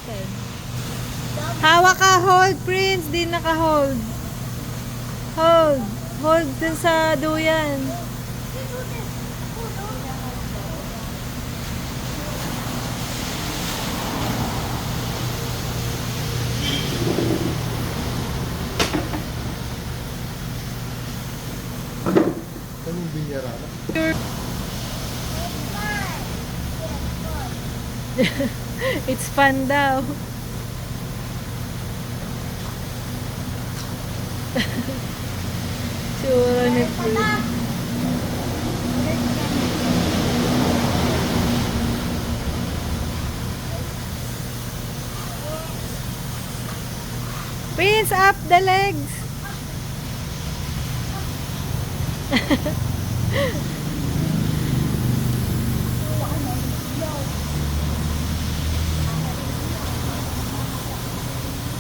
natin. Hawak ka, hold, Prince. Di naka-hold. Hold. Hold dun sa duyan. Anong binyarana? It's fun daw. Tsura ni Prince. Prince, up the legs.